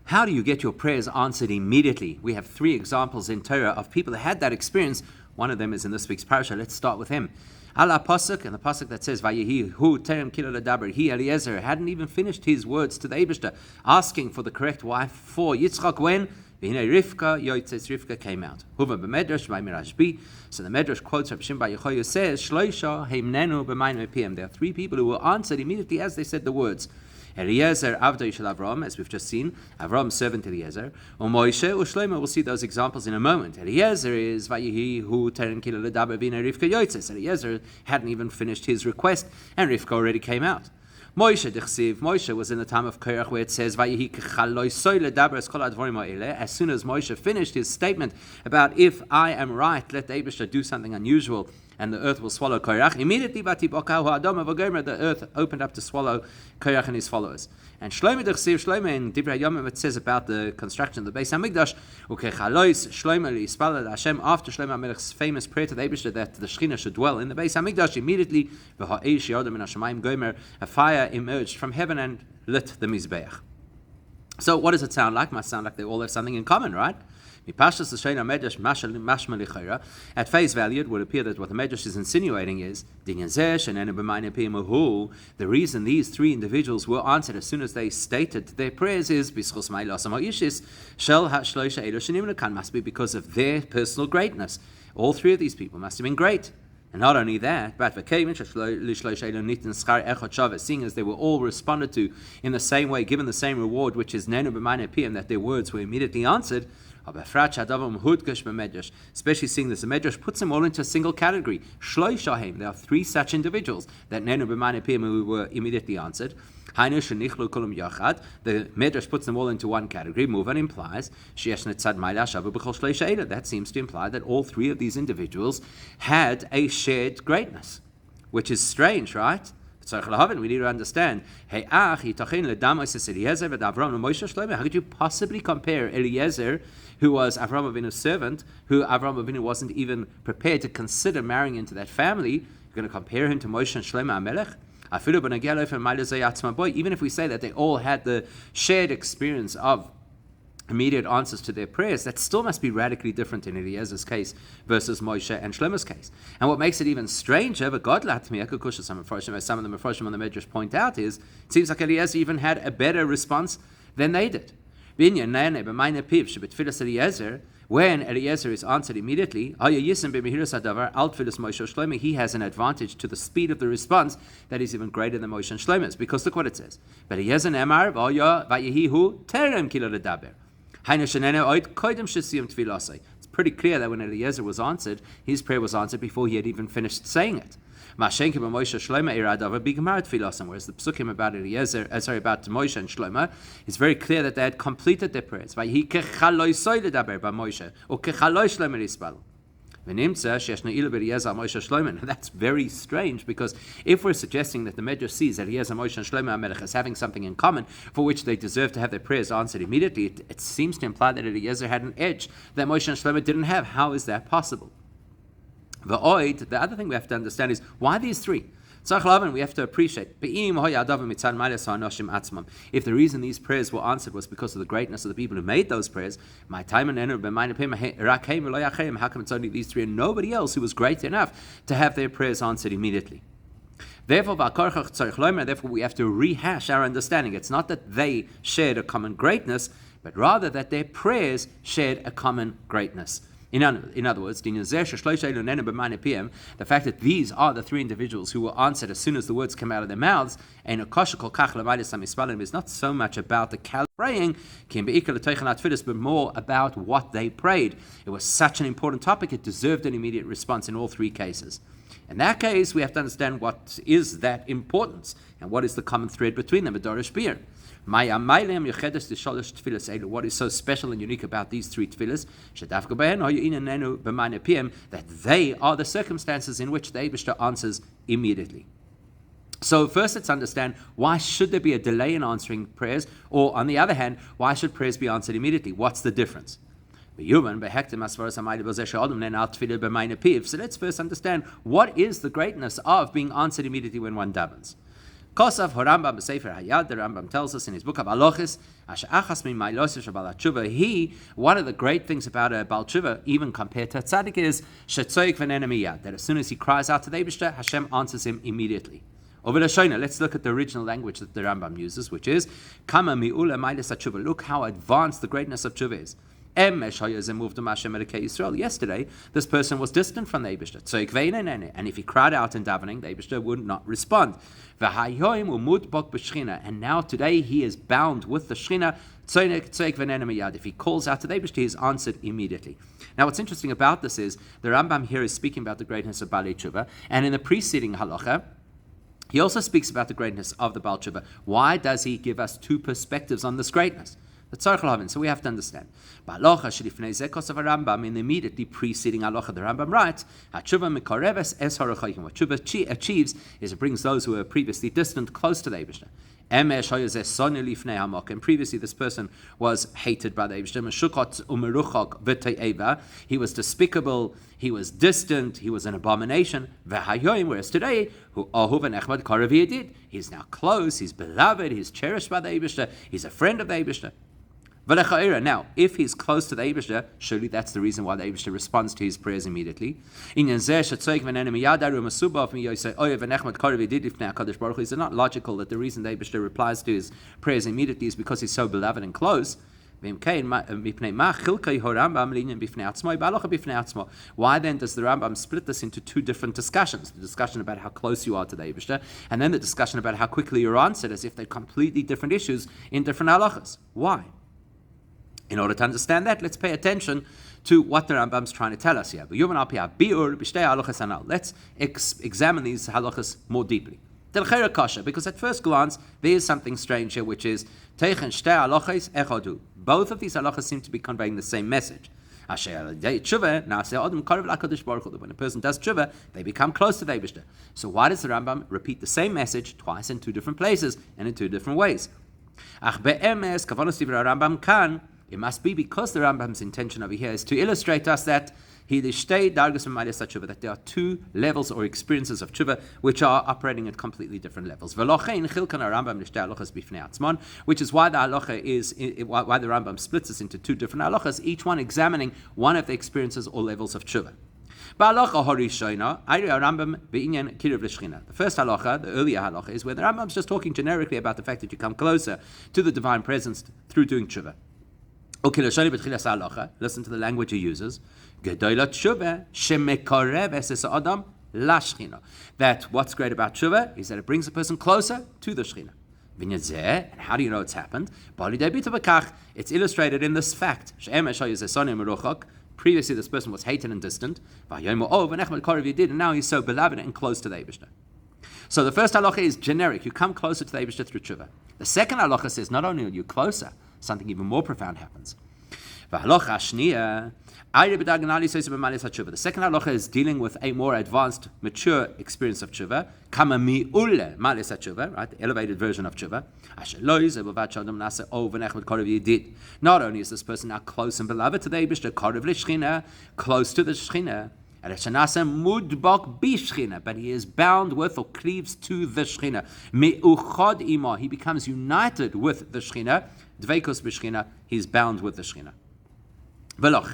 How do you get your prayers answered immediately? We have 3 examples in Torah of people that had that experience. One of them is in this week's parasha. Let's start with him. Allah pasuk, and the pasuk that says, "Vayehi hu terem kilo ledaber." He, Eliezer, hadn't even finished his words to the Eibishter, asking for the correct wife for Yitzchak when V'hinei Rivka yotzes. Rivka came out. Huva b'medrash by Mirashbi. So the Medrash quotes Rabbi Shimon Bar Yochai, says, "Shloisha heimnenu b'mayim epiyim." There are 3 people who were answered immediately as they said the words. Eliezer, Avdoi Shel Avram, as we've just seen, Avram's servant Eliezer, or Moshe, or Shlomo. We'll see those examples in a moment. Eliezer is Vayehi hu teren kilo ledaber v'hinei Rivka yotzes. Eliezer hadn't even finished his request, and Rivka already came out. Moshe dechsiv. Moshe was in the time of Korach, where it says Vayehi kechaloisoi ledaber es kol advorim ha'eleh. As soon as Moshe finished his statement about if I am right, let the Eibishter do something unusual, and the earth will swallow Korach. Immediately, the earth opened up to swallow Korach and his followers. And Shlomo in Divrei Yomim, it says about the construction of the Beis Hamikdash, Hashem, after Shlomo HaMelech's famous prayer to the Eibishter that the Shechina should dwell in the Beis Hamikdash, immediately a fire emerged from heaven and lit the Mizbeach. So what does it sound like? It must sound like they all have something in common, right? At face value, it would appear that what the Medrash is insinuating is the reason these 3 individuals were answered as soon as they stated their prayers is must be because of their personal greatness. All 3 of these people must have been great. And not only that, but seeing as they were all responded to in the same way, given the same reward, which is that their words were immediately answered, especially seeing this, the Medrash puts them all into a single category. There are 3 such individuals that who were immediately answered. The Medrash puts them all into one category. Muvan implies that seems to imply that all 3 of these individuals had a shared greatness, which is strange, right? We need to understand. How could you possibly compare Eliezer, who was Avraham Avinu's servant, who Avraham Avinu wasn't even prepared to consider marrying into that family? You're going to compare him to Moshe and Shlomo HaMelech? Even if we say that they all had the shared experience of immediate answers to their prayers, that still must be radically different in Eliezer's case versus Moshe and Shlomo's case. And what makes it even stranger, some of the Mefarshim on the Medrash point out, is it seems like Eliezer even had a better response than they did. When Eliezer is answered immediately, he has an advantage to the speed of the response that is even greater than Moshe and Shlomo's. Because look what it says. It's pretty clear that when Eliezer was answered, his prayer was answered before he had even finished saying it. Whereas the psukim about about Moshe and Shlomo is very clear that they had completed their prayers. That's very strange, because if we're suggesting that the Medrash sees that Eliezer, Moshe, and Shlomo HaMelech as having something in common for which they deserve to have their prayers answered immediately, it seems to imply that Eliezer had an edge that Moshe and Shlomo didn't have. How is that possible? The other thing we have to understand is why these 3. We have to appreciate if the reason these prayers were answered was because of the greatness of the people who made those prayers, how come it's only these 3 and nobody else who was great enough to have their prayers answered immediately? Therefore, we have to rehash our understanding. It's not that they shared a common greatness, but rather that their prayers shared a common greatness. In other words, the fact that these are the 3 individuals who were answered as soon as the words came out of their mouths, is not so much about the praying, but more about what they prayed. It was such an important topic, it deserved an immediate response in all 3 cases. In that case, we have to understand what is that importance and what is the common thread between them. What is so special and unique about these 3 tefillas? That they are the circumstances in which the Eibishter answers immediately. So first, let's understand, why should there be a delay in answering prayers? Or on the other hand, why should prayers be answered immediately? What's the difference? So let's first understand, what is the greatness of being answered immediately when one davens? Kosav Horambam Sefer Hayad, the Rambam tells us in his book of Alochis, one of the great things about a Baal Tshuva, even compared to a tzaddik, is that as soon as he cries out to the Eibishter, Hashem answers him immediately. Over the Shoina, let's look at the original language that the Rambam uses, which is Kama mi'ula mailis hatshuva. Look how advanced the greatness of tshuva is. Yesterday, this person was distant from the Eibishter. And if he cried out in davening, the Eibishter would not respond. And now today he is bound with the Shechina. If he calls out to the Eibishter, he is answered immediately. Now what's interesting about this is, the Rambam here is speaking about the greatness of Balei Tshuva, and in the preceding halacha, he also speaks about the greatness of the Baal Tshuva. Why does he give us two perspectives on this greatness? So we have to understand. In the immediately preceding halacha, the Rambam writes, what tshuva achieves is it brings those who were previously distant close to the Eibishter. And previously this person was hated by the Eibishter. He was despicable, he was distant, he was an abomination. Whereas today, he's now close, he's beloved, he's cherished by the Eibishter, he's a friend of the Eibishter. Now, if he's close to the Eibishter, surely that's the reason why the Eibishter responds to his prayers immediately. Is it not logical that the reason the Eibishter replies to his prayers immediately is because he's so beloved and close? Why then does the Rambam split this into two different discussions? The discussion about how close you are to the Eibishter, and then the discussion about how quickly you're answered, as if they're completely different issues in different halachas. Why? In order to understand that, let's pay attention to what the Rambam's trying to tell us here. Let's examine these halachas more deeply. Because at first glance, there is something strange here, which is both of these halachas seem to be conveying the same message. When a person does tshuva, they become close to the Eibishter. So why does the Rambam repeat the same message twice in two different places and in two different ways? It must be because the Rambam's intention over here is to illustrate to us that that there are two levels or experiences of tshuva which are operating at completely different levels. Which is why the halacha is why the Rambam splits us into two different halachas, each one examining one of the experiences or levels of tshuva. The first halacha, the earlier halacha, is where the Rambam's just talking generically about the fact that you come closer to the divine presence through doing tshuva. Listen to the language he uses. That what's great about tshuva is that it brings a person closer to the Shechina. And how do you know it's happened? It's illustrated in this fact. Previously, this person was hated and distant, and now he's so beloved and close to the Eibishter. So the first halacha is generic. You come closer to the Eibishter through tshuva. The second halacha says not only are you closer, something even more profound happens. The second halacha is dealing with a more advanced, mature experience of tshuva. Right, the elevated version of tshuva. Not only is this person now close and beloved to the Eibishter, close to the Shechina, but he is bound with or cleaves to the Shechina. He becomes united with the Shechina. Dveikus b'Shechina, he's bound with the Shechina. That's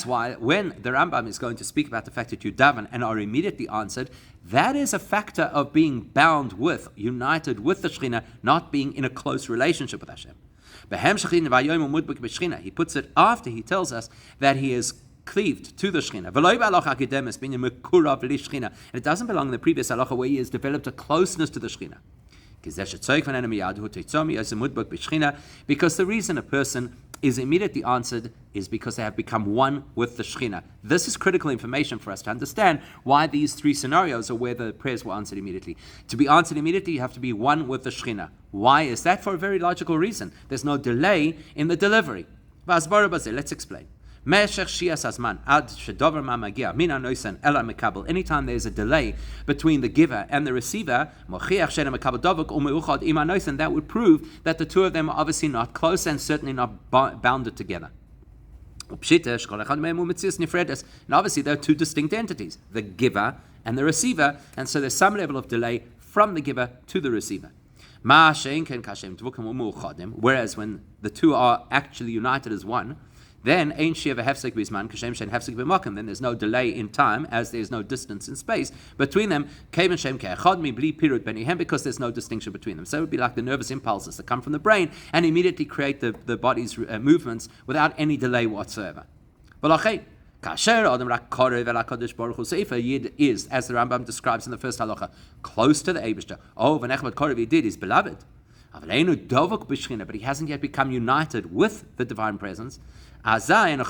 why when the Rambam is going to speak about the fact that you daven and are immediately answered, that is a factor of being bound with, united with the Shechina, not being in a close relationship with Hashem. He puts it after he tells us that he is cleaved to the Shechina. And it doesn't belong in the previous halacha where he has developed a closeness to the Shechina. Because the reason a person is immediately answered is because they have become one with the Shechina. This is critical information for us to understand why these three scenarios are where the prayers were answered immediately. To be answered immediately, you have to be one with the Shechina. Why is that? For a very logical reason. There's no delay in the delivery. Let's explain. Anytime there's a delay between the giver and the receiver, that would prove that the two of them are obviously not close and certainly not bounded together. And obviously there are two distinct entities, the giver and the receiver, and so there's some level of delay from the giver to the receiver. Whereas when the two are actually united as one, then then there's no delay in time, as there's no distance in space between them, because there's no distinction between them. So it would be like the nervous impulses that come from the brain and immediately create the body's movements without any delay whatsoever. So if a yid is, as the Rambam describes in the first halacha, close to the Eibishter, he did, is beloved, but he hasn't yet become united with the divine presence, and there's no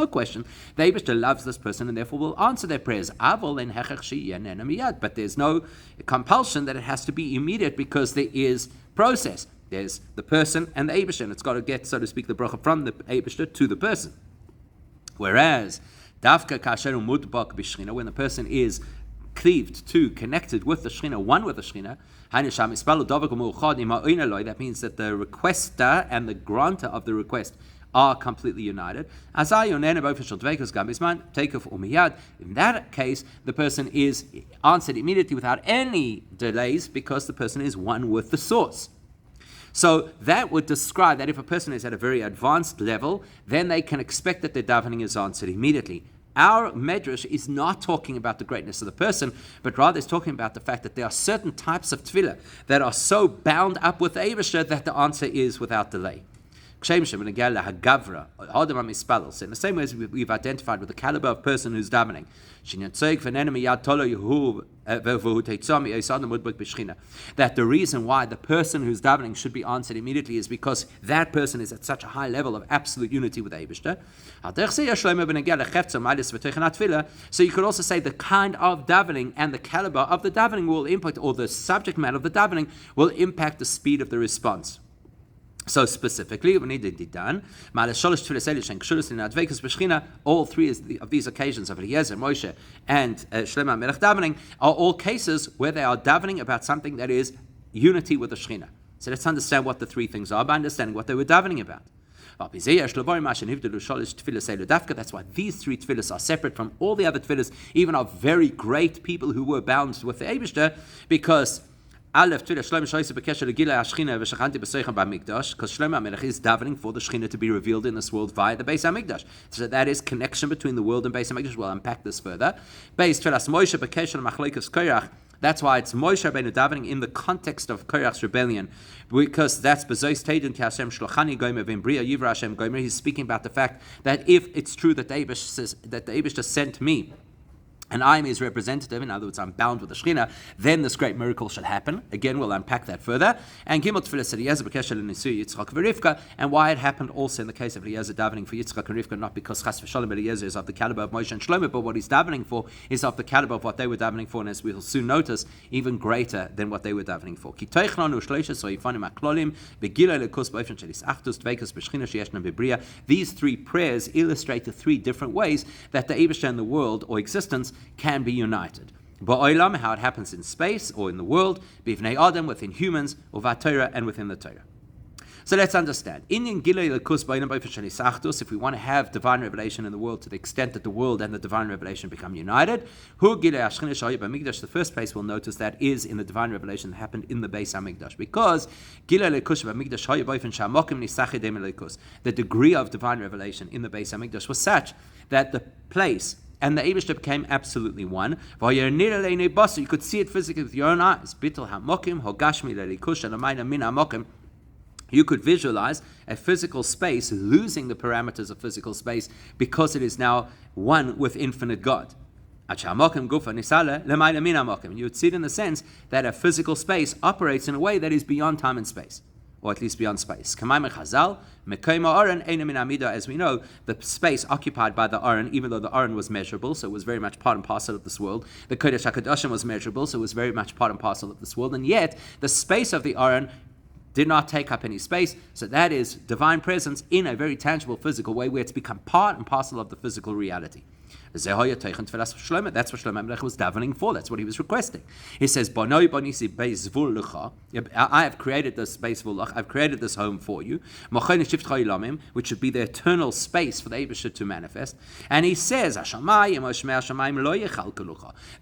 question the Eibishter loves this person and therefore will answer their prayers, but there's no compulsion that it has to be immediate, because there is process. There's the person and the Eibishter, and it's got to get, so to speak, the bracha from the Eibishter to the person. Whereas, when the person is cleaved to, connected with the Shechina, one with the Shechina, that means that the requester and the granter of the request are completely united. In that case, the person is answered immediately without any delays, because the person is one with the source. So that would describe that if a person is at a very advanced level, then they can expect that their davening is answered immediately. Our medrash is not talking about the greatness of the person, but rather is talking about the fact that there are certain types of tefillah that are so bound up with the Eibishter that the answer is without delay. In the same way as we've identified with the caliber of person who's davening, that the reason why the person who's davening should be answered immediately is because that person is at such a high level of absolute unity with Eibishter. So you could also say the kind of davening and the caliber of the davening will impact, or the subject matter of the davening will impact the speed of the response. So specifically, when he did done, all three of these occasions of Eliezer, Moshe, and Shlomo Melech davening are all cases where they are davening about something that is unity with the Shechina. So let's understand what the three things are by understanding what they were davening about. That's why these three tefillahs are separate from all the other tefillahs, even of very great people who were bound with the Eibishter, because because Shlomo Melech is davening for the Shechina to be revealed in this world via the Beis HaMikdash. So that is connection between the world and Beis HaMikdash. We'll unpack this further. That's why it's Moshe Rabbeinu davening in the context of Korach's rebellion, because that's Bezois Teidin Ki Hashem Shlochani Gomer V'Imbriya Yivra Hashem Gomer. He's speaking about the fact that if it's true that the Eibishter sent me, and I'm his representative, in other words, I'm bound with the Shechina, then this great miracle should happen. Again, we'll unpack that further. And Gimel Tefillah Eliezer b'kesher l'nisui Yitzchak v'Rivka, and why it happened also in the case of Eliezer davening for Yitzchak and Rivka, not because Chas v'Shalom Eliezer is of the caliber of Moshe and Shlomo, but what he's davening for is of the caliber of what they were davening for, and as we'll soon notice, even greater than what they were davening for. These three prayers illustrate the three different ways that the Eibishter and the world, or existence, can be united. Ba'olam, how it happens in space or in the world, b'ivnei Adam, within humans, or v'Torah, and within the Torah. So let's understand. If we want to have divine revelation in the world to the extent that the world and the divine revelation become united, the first place we'll notice that is in the divine revelation that happened in the Beis HaMikdash, because the degree of divine revelation in the Beis HaMikdash was such that the place and the Eibishter became absolutely one. You could see it physically with your own eyes. You could visualize a physical space losing the parameters of physical space because it is now one with infinite God. You would see it in the sense that a physical space operates in a way that is beyond time and space, or at least beyond space. As we know, the space occupied by the Aron, even though the Aron was measurable, so it was very much part and parcel of this world. The Kodesh HaKadoshim was measurable, so it was very much part and parcel of this world. And yet, the space of the Aron did not take up any space, so that is divine presence in a very tangible physical way where it's become part and parcel of the physical reality. That's what Shlomo Melech was davening for. That's what he was requesting. He says, I have created this base v'ulach. I've created this home for you, which should be the eternal space for the Eibusher to manifest. And he says,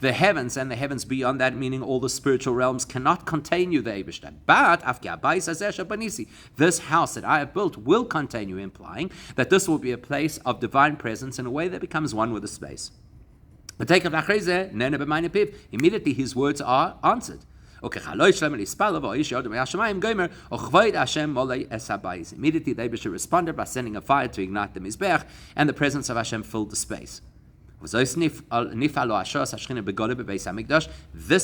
the heavens and the heavens beyond that, meaning all the spiritual realms, cannot contain you, the Eibusher. But this house that I have built will contain you, implying that this will be a place of divine presence in a way that becomes one with the space. But immediately his words are answered. Immediately they responded by sending a fire to ignite the Mizbech, and the presence of Hashem filled the space. This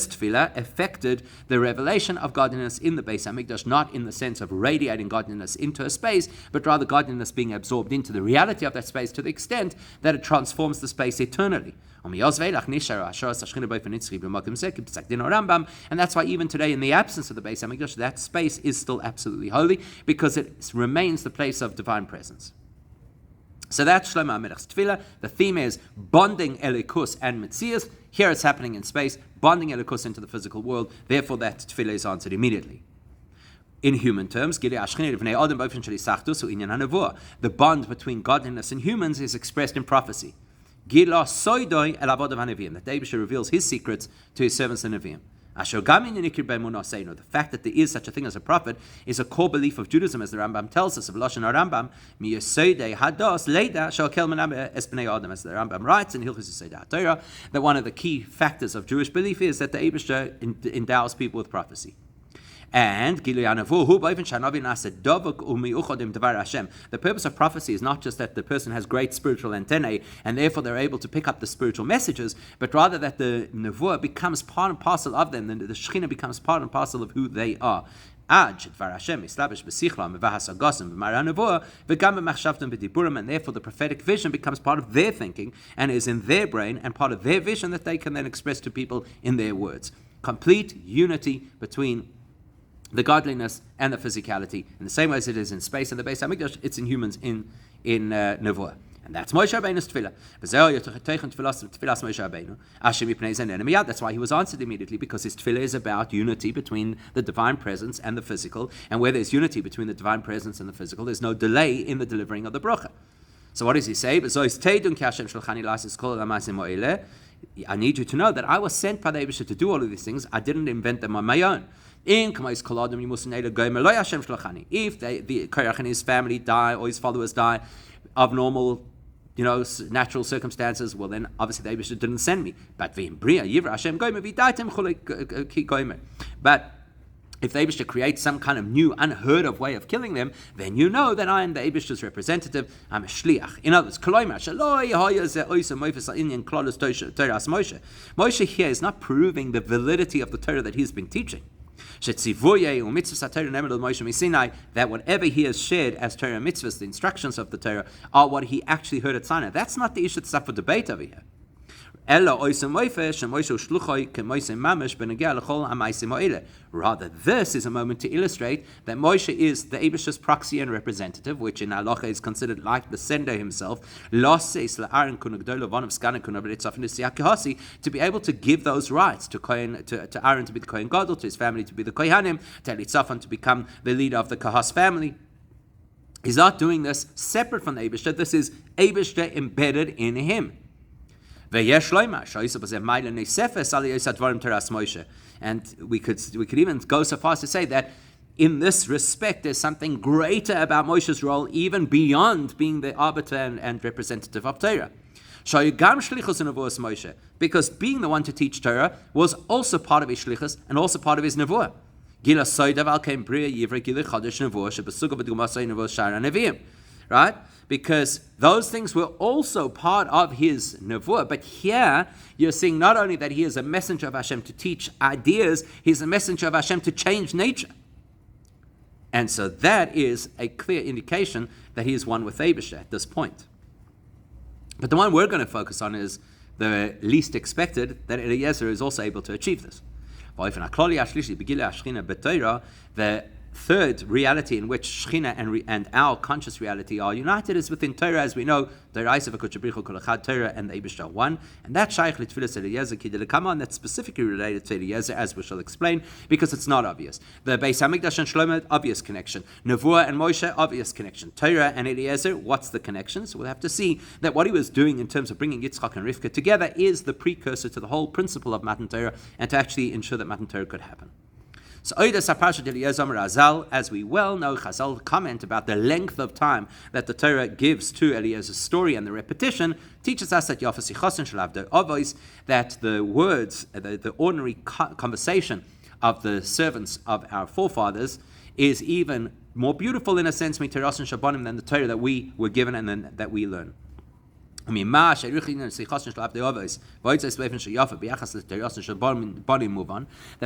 tefillah affected the revelation of godliness in the Beis Hamikdash, not in the sense of radiating godliness into a space, but rather godliness being absorbed into the reality of that space to the extent that it transforms the space eternally. And that's why even today, in the absence of the Beis Hamikdash, that space is still absolutely holy, because it remains the place of divine presence. So that's Shlomo HaMelech's tefillah. The theme is bonding Elikus and Metzias. Here it's happening in space, bonding Elikus into the physical world. Therefore, that tefillah is answered immediately. In human terms, the bond between godliness and humans is expressed in prophecy. That David reveals his secrets to his servants and Nevi'im. The fact that there is such a thing as a prophet is a core belief of Judaism, as the Rambam tells us, of Lashon HaRambam, as the Rambam writes in Hilchos Yesodei HaTorah, that one of the key factors of Jewish belief is that the Eibusher endows people with prophecy. And the purpose of prophecy is not just that the person has great spiritual antennae and therefore they're able to pick up the spiritual messages, but rather that the nevuah becomes part and parcel of them, and the Shekhinah becomes part and parcel of who they are. And therefore the prophetic vision becomes part of their thinking and is in their brain and part of their vision that they can then express to people in their words. Complete unity between the godliness and the physicality, in the same way as it is in space in the Beis Hamikdash, it's in humans in nevuah. And that's Moshe Rabbeinu's tefillah. That's why he was answered immediately, because his tefillah is about unity between the divine presence and the physical. And where there's unity between the divine presence and the physical, there's no delay in the delivering of the bracha. So what does he say? I need you to know that I was sent by the Eibusher to do all of these things. I didn't invent them on my own. If the Korach and his family die, or his followers die of normal, natural circumstances, well then obviously the Eibusher didn't send me. But if the Eibusher creates some kind of new, unheard of way of killing them, then you know that I am the Eibusher's representative. I'm a shliach. In other words, Moshe here is not proving the validity of the Torah that he's been teaching. That whatever he has shared as Torah mitzvahs, the instructions of the Torah, are what he actually heard at Sinai. That's not the issue that's up for debate over here. Rather, this is a moment to illustrate that Moshe is the Eibusher's proxy and representative, which in halacha is considered like the sender himself, to be able to give those rights to Aaron to be the Kohen Gadol, to his family to be the Kohanim, to Elitzaphan to become the leader of the Kahas family. He's not doing this separate from the Eibusher. This is Eibusher embedded in him. And we could even go so far as to say that in this respect there's something greater about Moshe's role, even beyond being the arbiter and representative of Torah. Because being the one to teach Torah was also part of his shlichus and also part of his nevuah. Right? Because those things were also part of his nevuah. But here, you're seeing not only that he is a messenger of Hashem to teach ideas, he's a messenger of Hashem to change nature. And so that is a clear indication that he is one with Eibusher at this point. But the one we're going to focus on is the least expected, that Eliezer is also able to achieve this. The third reality in which Shechina and our conscious reality are united is within Torah, as we know, Torah and the Eibush are one, and that Shaykh Litfilas Eliezer Kidel that's specifically related to Eliezer, as we shall explain, because it's not obvious. The Beis Hamikdash and Shlomo, obvious connection. Nevuah and Moshe, obvious connection. Torah and Eliezer, what's the connection? So we'll have to see that what he was doing in terms of bringing Yitzchak and Rivka together is the precursor to the whole principle of Matan Torah, and to actually ensure that Matan Torah could happen. So, as we well know, Chazal comment about the length of time that the Torah gives to Eliezer's story, and the repetition teaches us that that the words, the ordinary conversation of the servants of our forefathers is even more beautiful in a sense than the Torah that we were given and then that we learn. The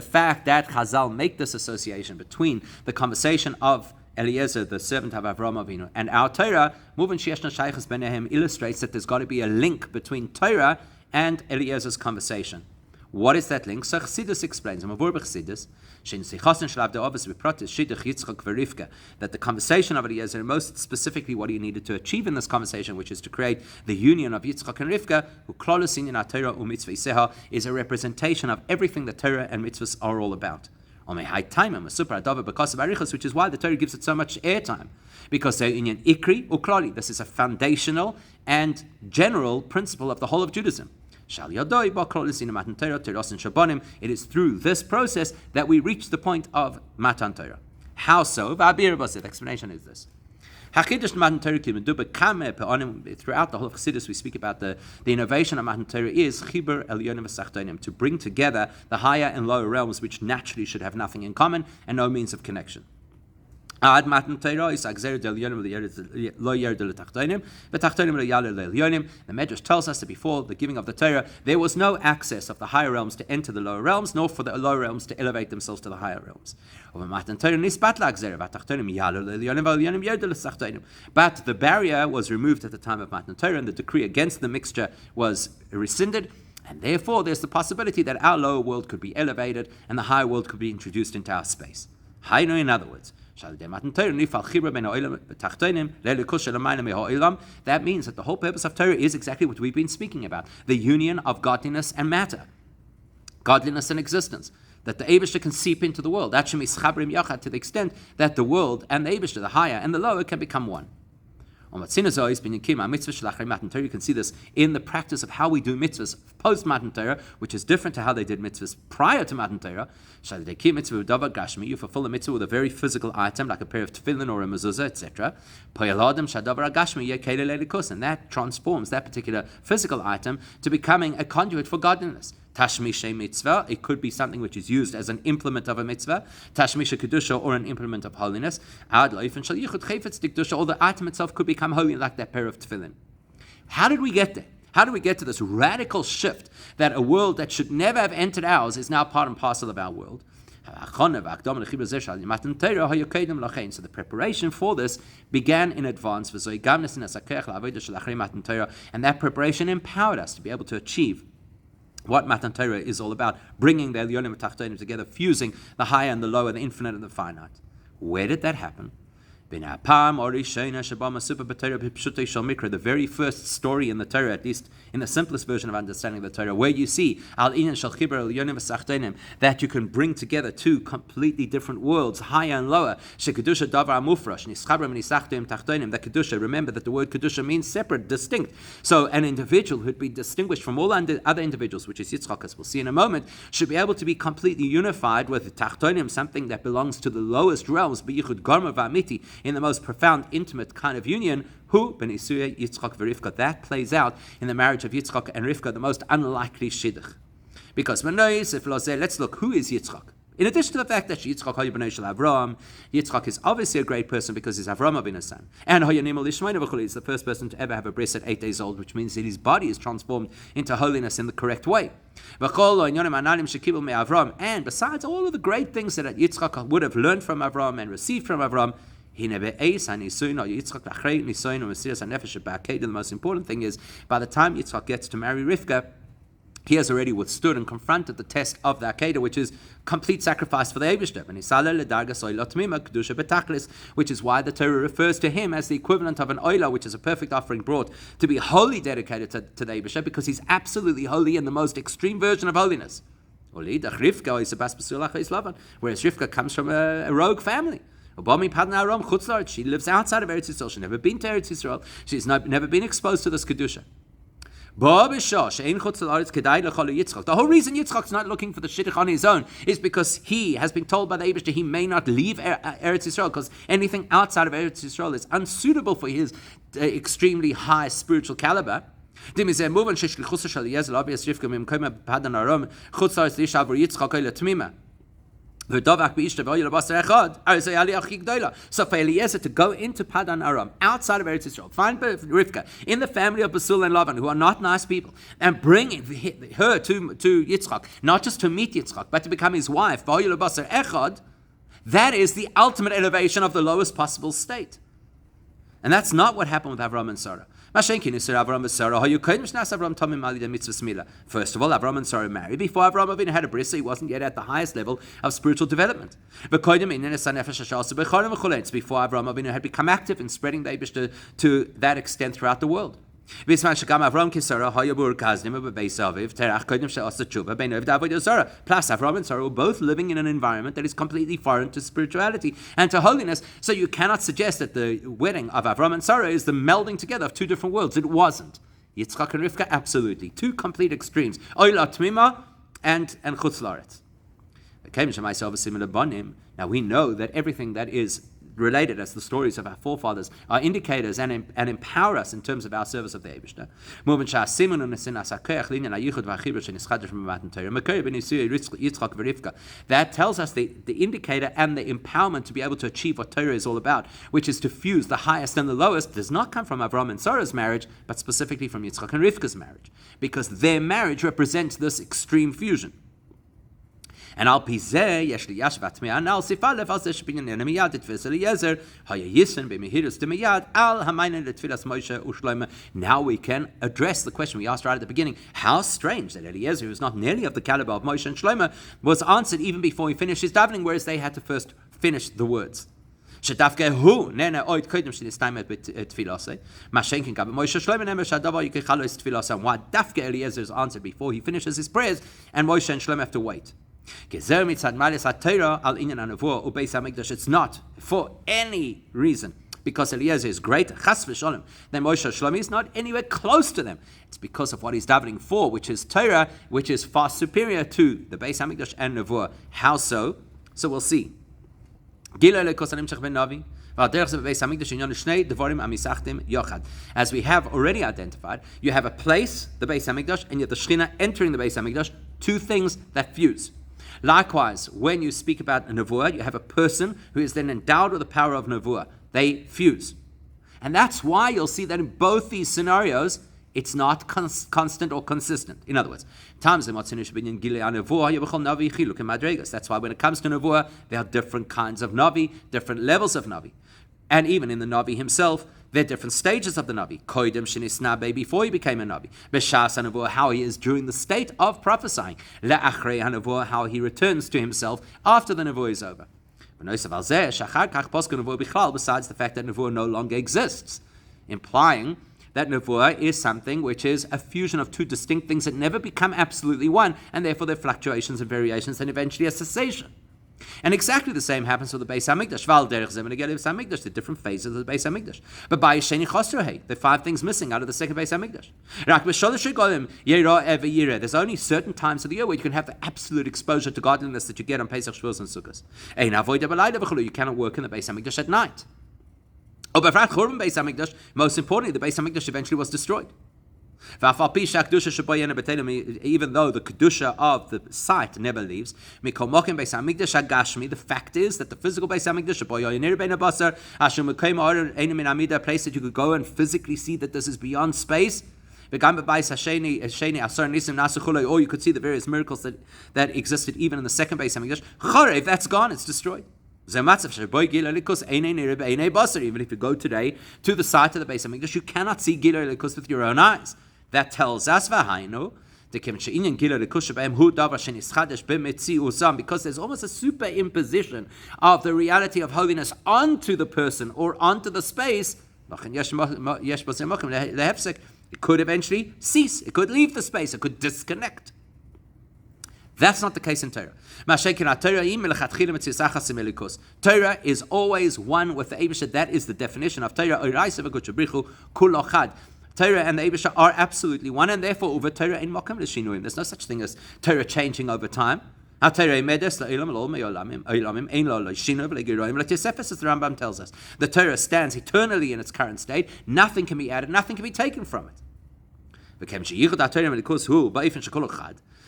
fact that Chazal make this association between the conversation of Eliezer, the servant of Avraham Avinu, and our Torah, illustrates that there's got to be a link between Torah and Eliezer's conversation. What is that link? So Chassidus explains, that the conversation of Eliezer, most specifically what he needed to achieve in this conversation, which is to create the union of Yitzchak and Rivka, is a representation of everything that Torah and mitzvahs are all about. Which is why the Torah gives it so much airtime, because this is a foundational and general principle of the whole of Judaism. It is through this process that we reach the point of Matan Torah. How so? The explanation is this. Throughout the whole of Chassidus, we speak about the innovation of Matan Torah is to bring together the higher and lower realms, which naturally should have nothing in common and no means of connection. The Medrash tells us that before the giving of the Torah, there was no access of the higher realms to enter the lower realms, nor for the lower realms to elevate themselves to the higher realms. But the barrier was removed at the time of Matan Torah, and the decree against the mixture was rescinded, and therefore there's the possibility that our lower world could be elevated and the higher world could be introduced into our space. In other words, that means that the whole purpose of Torah is exactly what we've been speaking about, the union of godliness and matter, godliness and existence, that the Eibishter can seep into the world, to the extent that the world and the Eibishter, the higher and the lower, can become one. You can see this in the practice of how we do mitzvahs post Matan Torah, which is different to how they did mitzvahs prior to Matan Torah. You fulfill a mitzvah with a very physical item, like a pair of tefillin or a mezuzah, etc. And that transforms that particular physical item to becoming a conduit for godliness. Tashmisha mitzvah, it could be something which is used as an implement of a mitzvah. Tashmisha kedusha, or an implement of holiness. Or the item itself could become holy, like that pair of tefillin. How did we get there? How do we get to this radical shift that a world that should never have entered ours is now part and parcel of our world? So the preparation for this began in advance, and that preparation empowered us to be able to achieve what Matan Torah is all about, bringing the Elyonim and Tachtonim together, fusing the higher and the lower, the infinite and the finite. Where did that happen? The very first story in the Torah, at least in the simplest version of understanding the Torah, where you see that you can bring together two completely different worlds, higher and lower. That Kedusha, remember that the word Kedusha means separate, distinct. So an individual who'd be distinguished from all other individuals, which is Yitzchak, as we'll see in a moment, should be able to be completely unified with Tachtonim, something that belongs to the lowest realms, in the most profound, intimate kind of union. That plays out in the marriage of Yitzchak and Rivka, the most unlikely shidduch. Because let's look, who is Yitzchak? In addition to the fact that Yitzchak is obviously a great person because he's Avraham Avinu's son, and he's the first person to ever have a bris at 8 days old, which means that his body is transformed into holiness in the correct way. And besides all of the great things that Yitzchak would have learned from Avraham and received from Avraham, the most important thing is, by the time Yitzchak gets to marry Rivka, he has already withstood and confronted the test of the Akedah, which is complete sacrifice for the Eibishter, which is why the Torah refers to him as the equivalent of an oila, which is a perfect offering brought to be wholly dedicated to the Eibishter, because he's absolutely holy in the most extreme version of holiness. Whereas Rivka comes from a rogue family. She lives outside of Eretz Yisrael. She's never been to Eretz Yisrael. She's never been exposed to this Kedusha. The whole reason Yitzchak's not looking for the shidduch on his own is because he has been told by the Eibishter he may not leave Eretz Yisrael, because anything outside of Eretz Yisrael is unsuitable for his extremely high spiritual caliber. So for Eliezer to go into Padan Aram, outside of Eretz Yisrael, find Rivka in the family of Basul and Lavan, who are not nice people, and bring her to Yitzchak, not just to meet Yitzchak, but to become his wife, that is the ultimate elevation of the lowest possible state. And that's not what happened with Avram and Sarah. First of all, Avram and Sarah married before Avram Avinu had a bris, so he wasn't yet at the highest level of spiritual development. It's before Avram Avinu had become active in spreading the Eibishter to that extent throughout the world. Plus, Avram and Sarah were both living in an environment that is completely foreign to spirituality and to holiness, so you cannot suggest that the wedding of Avram and Sarah is the melding together of two different worlds. It wasn't. Yitzchak and Rivka, absolutely. Two complete extremes. Oila Tmima and Chutz La'aretz. Now we know that everything that is related as the stories of our forefathers are indicators and empower us in terms of our service of the Eibishter. That tells us the indicator and the empowerment to be able to achieve what Torah is all about, which is to fuse the highest and the lowest, does not come from Avram and Sarah's marriage, but specifically from Yitzchak and Rivka's marriage, because their marriage represents this extreme fusion. And al pizeh yesh li yashvat me'an al sifalev al zesh binyan miyad et tfilas Eliezer hayayisen b'mehirus de miyad al hamaynen et tfilas Moshe u'shloime. Now we can address the question we asked right at the beginning. How strange that Eliezer, who is not nearly of the caliber of Moshe and Shloime, was answered even before he finished his davening, whereas they had to first finish the words. Shadafke hu nene oid kodim shnistayim et tfilase. Mashenkin gab Moshe Shloime neme shadavar yikichalos tfilase. Why Dafke Eliezer is answered before he finishes his prayers, and Moshe and Shloime have to wait? It's not for any reason because Eliezer is great, chas v'sholem, then Moshe Shlomi is not anywhere close to them. It's because of what he's davening for, which is Torah, which is far superior to the Beis Hamikdash and Nevuah. How so? So we'll see. As we have already identified, you have a place, the Beis Hamikdash, and you have the Shechina entering the Beis Hamikdash, two things that fuse. Likewise, when you speak about a nevuah, you have a person who is then endowed with the power of nevuah. They fuse. And that's why you'll see that in both these scenarios, it's not constant or consistent. In other words, that's why when it comes to nevuah, there are different kinds of navi, different levels of navi. And even in the navi himself, there are different stages of the Navi. Koidem shenisnabe, before he became a Navi. Beshas hanavua, how he is during the state of prophesying. Le'achrei hanavua, how he returns to himself after the Nevuah is over. Besides the fact that Nevuah no longer exists, implying that Nevuah is something which is a fusion of two distinct things that never become absolutely one, and therefore there are fluctuations and variations and eventually a cessation. And exactly the same happens with the Beis Hamikdash. The different phases of the Beis Hamikdash. But by Sheni Chosrohei, there are 5 things missing out of the second Beis Hamikdash. There's only certain times of the year where you can have the absolute exposure to godliness that you get on Pesach, Shavuos, and Sukkot. You cannot work in the Beis Hamikdash at night. Most importantly, the Beis Hamikdash eventually was destroyed. Even though the kedusha of the site never leaves, the fact is that the physical Beis Hamikdash, a place that you could go and physically see that this is beyond space, or you could see the various miracles that existed even in the second Beis Hamikdash. That's gone, it's destroyed. Even if you go today to the site of the Beis Hamikdash, you cannot see Gilui Elikus with your own eyes. That tells us, Because there's almost a superimposition of the reality of holiness onto the person or onto the space. It could eventually cease. It could leave the space. It could disconnect. That's not the case in Torah. Torah is always one with the Eibusha. That is the definition of Torah. Torah and the Eibusha are absolutely one, and therefore over Torah in Mokum l'shinuim. There's no such thing as Torah changing over time. As the Rambam tells us, the Torah stands eternally in its current state. Nothing can be added. Nothing can be taken from it.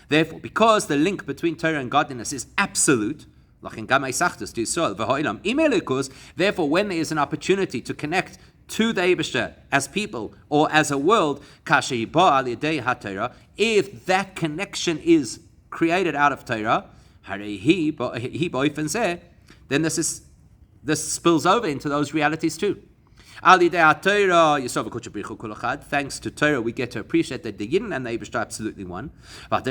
Therefore, because the link between Torah and godliness is absolute, therefore, when there is an opportunity to connect to the Eibusha as people or as a world, if that connection is created out of Torah, then this spills over into those realities too. Thanks to Torah, we get to appreciate that the Yidden and the Eibusha are absolutely one. And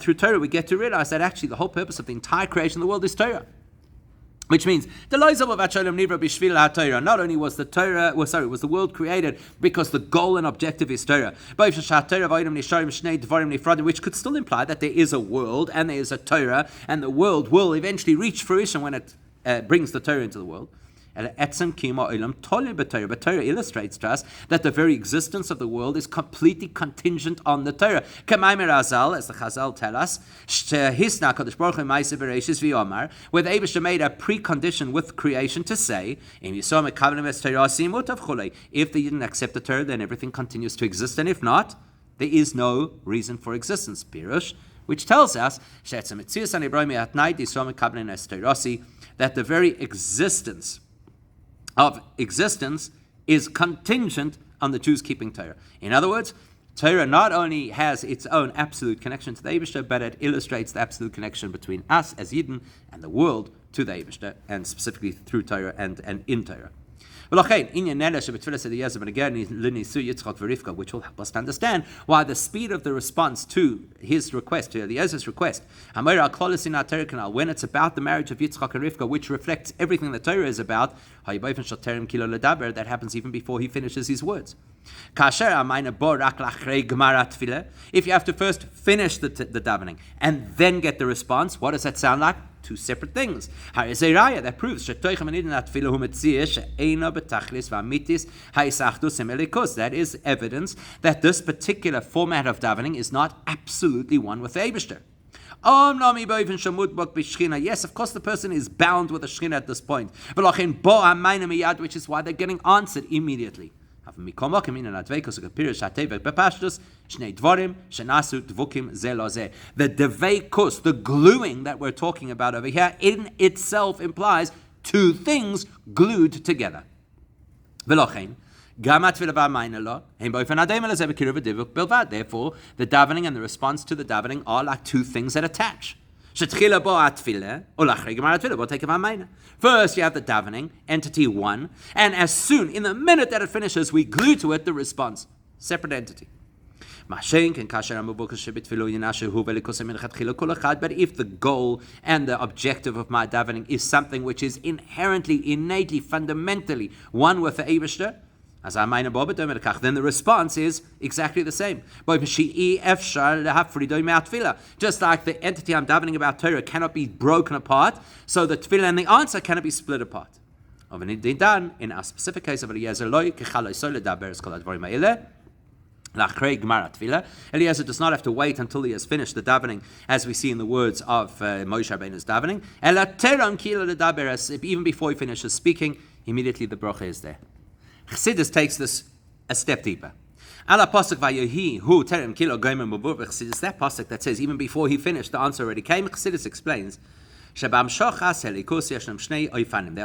through Torah, we get to realize that actually the whole purpose of the entire creation of the world is Torah. Which means not only was the world created because the goal and objective is Torah, which could still imply that there is a world and there is a Torah, and the world will eventually reach fruition when it brings the Torah into the world. But Torah illustrates to us that the very existence of the world is completely contingent on the Torah. As the Chazal tell us, where the Eibusha made a precondition with creation to say, if they didn't accept the Torah, then everything continues to exist, and if not, there is no reason for existence. Pirush, which tells us that the very existence of existence is contingent on the Jews keeping Torah. In other words, Torah not only has its own absolute connection to the Eibusha, but it illustrates the absolute connection between us as Yidden and the world to the Eibusha, and specifically through Torah and in Torah. Which will help us to understand why the speed of the response to his request, to Eliezer's request, when it's about the marriage of Yitzchak and Rivka, which reflects everything that Torah is about, that happens even before he finishes his words. If you have to first finish the davening and then get the response, what does that sound like? Two separate things. That proves that is evidence that this particular format of davening is not absolutely one with the Eibusha. Yes, of course the person is bound with the Shechina at this point, which is why they're getting answered immediately. The deveikus, the gluing that we're talking about over here, in itself implies two things glued together. Therefore, the davening and the response to the davening are like two things that attach. First, you have the davening, entity one, and as soon, in the minute that it finishes, we glue to it the response, separate entity. But if the goal and the objective of my davening is something which is inherently, innately, fundamentally one with the Eibusha, then the response is exactly the same. Just like the entity I'm davening about, Torah, cannot be broken apart, so the tefillah and the answer cannot be split apart. In our specific case of Eliezer, Eliezer does not have to wait until he has finished the davening, as we see in the words of Moshe Rabbeinu's davening. Even before he finishes speaking, immediately the bracha is there. Chassidus takes this a step deeper. That pasuk that says even before he finished, the answer already came. Chassidus explains, there are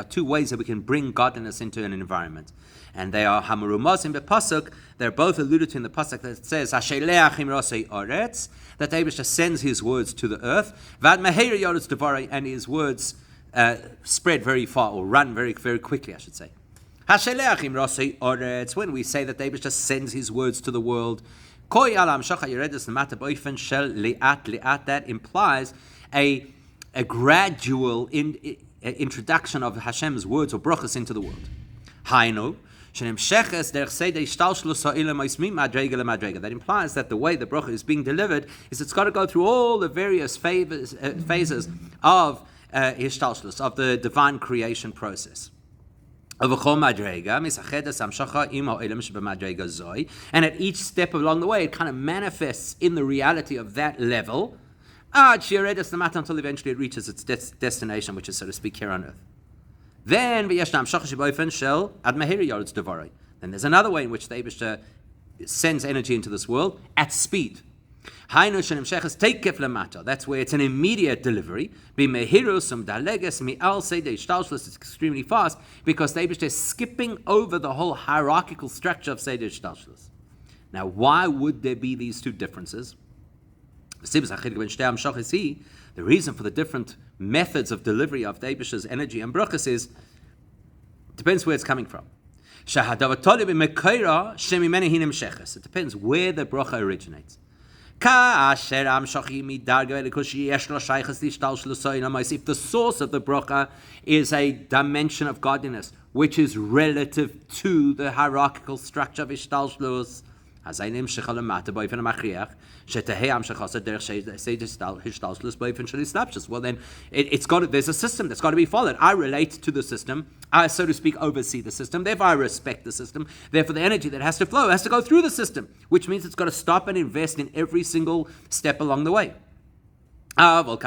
two ways that we can bring godliness into an environment, and they are hamarumos in the pasuk. They're both alluded to in the pasuk that says that Eibusha sends his words to the earth, and his words spread very far, or run very, very quickly, I should say. When we say that David just sends his words to the world, That implies a gradual introduction of Hashem's words or brachas into the world. That implies that the way the bracha is being delivered is it's got to go through all the various phases of Hishtalshlus, of the divine creation process. And at each step along the way, it kind of manifests in the reality of that level until eventually it reaches its destination, which is, so to speak, here on earth. Then there's another way in which the Eibishter sends energy into this world at speed. That's where it's an immediate delivery. It's extremely fast because the Eibishter is skipping over the whole hierarchical structure of Seder Shtalshlus. Now, why would there be these two differences? The reason for the different methods of delivery of the Eibishter's energy and brachas is, depends where it's coming from. It depends where the bracha originates. If the source of the bracha is a dimension of godliness which is relative to the hierarchical structure of Hishtalshlus, well, then it's got there's a system that's got to be followed. I relate to the system. I, so to speak, oversee the system. Therefore, I respect the system. Therefore, the energy that has to flow has to go through the system, which means it's got to stop and invest in every single step along the way. But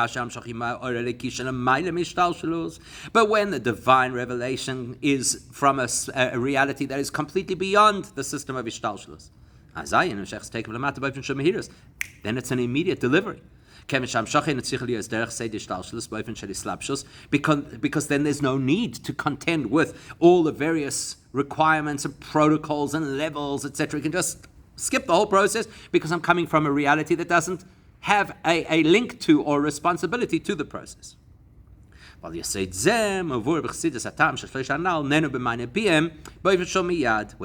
when the divine revelation is from a reality that is completely beyond the system of Hishtalshlus, then it's an immediate delivery. Because then there's no need to contend with all the various requirements and protocols and levels, etc. You can just skip the whole process because I'm coming from a reality that doesn't have a link to or responsibility to the process. With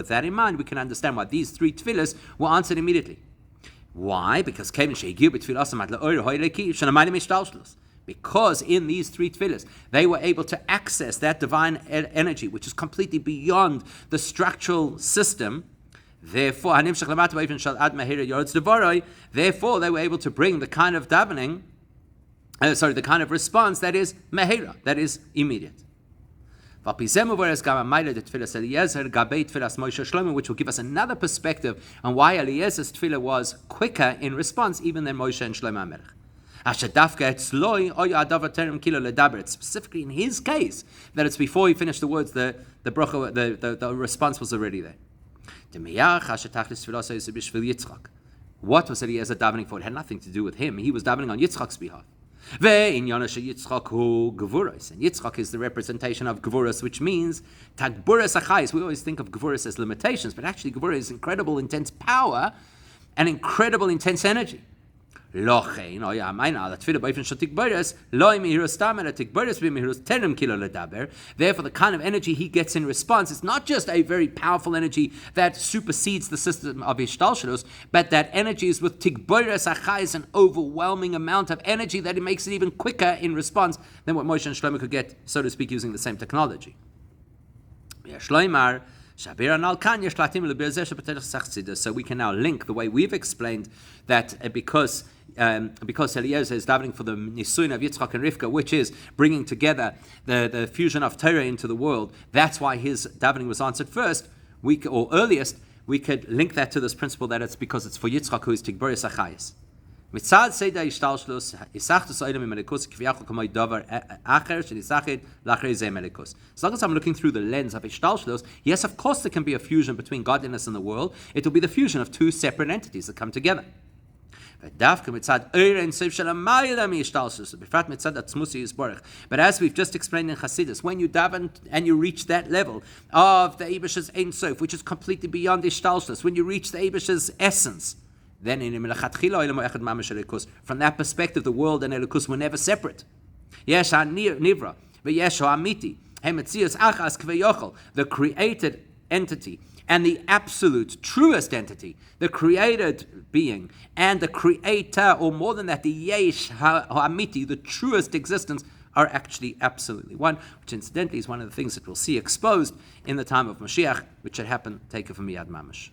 that in mind, we can understand why these three tefillas were answered immediately. Why? Because in these three tefillas, they were able to access that divine energy, which is completely beyond the structural system. Therefore, they were able to bring the kind of davening, the kind of response that is mehera, that is immediate. Which will give us another perspective on why Eliezer's tefillah was quicker in response even than Moshe and Shlomo HaMelech. It's specifically in his case that it's before he finished the words, the bracha, the response was already there. What was Eliezer davening for? It had nothing to do with him. He was davening on Yitzchak's behalf. And Yitzchak is the representation of Gevuras, which means Tagburas Achais. We always think of Gevuras as limitations, but actually Gevuras is incredible, intense power and incredible, intense energy. Therefore, the kind of energy he gets in response is not just a very powerful energy that supersedes the system of Hishtalshelus, but that energy is with Tigboras Achais, an overwhelming amount of energy that it makes it even quicker in response than what Moshe and Shlomo could get, so to speak, using the same technology. So we can now link the way we've explained that because Eliezer is davening for the Nisuin of Yitzchak and Rivka, which is bringing together the fusion of Torah into the world. That's why his davening was answered first, or earliest. We could link that to this principle that it's because it's for Yitzchak who is Tigboris Achayis. As long as I'm looking through the lens of Hishtalshlus, yes, of course there can be a fusion between godliness and the world. It will be the fusion of two separate entities that come together. But as we've just explained in Chassidus, when you daven and you reach that level of the Eibish's Ein Sof, which is completely beyond Hishtalshlus, when you reach the Eibish's essence, then from that perspective, the world and Elikus were never separate. The created entity and the absolute, truest entity, the created being, and the creator, or more than that, the Yesh Ha'amiti, the truest existence, are actually absolutely one, which incidentally is one of the things that we'll see exposed in the time of Mashiach, which should happen, take it from Miyad Mamash.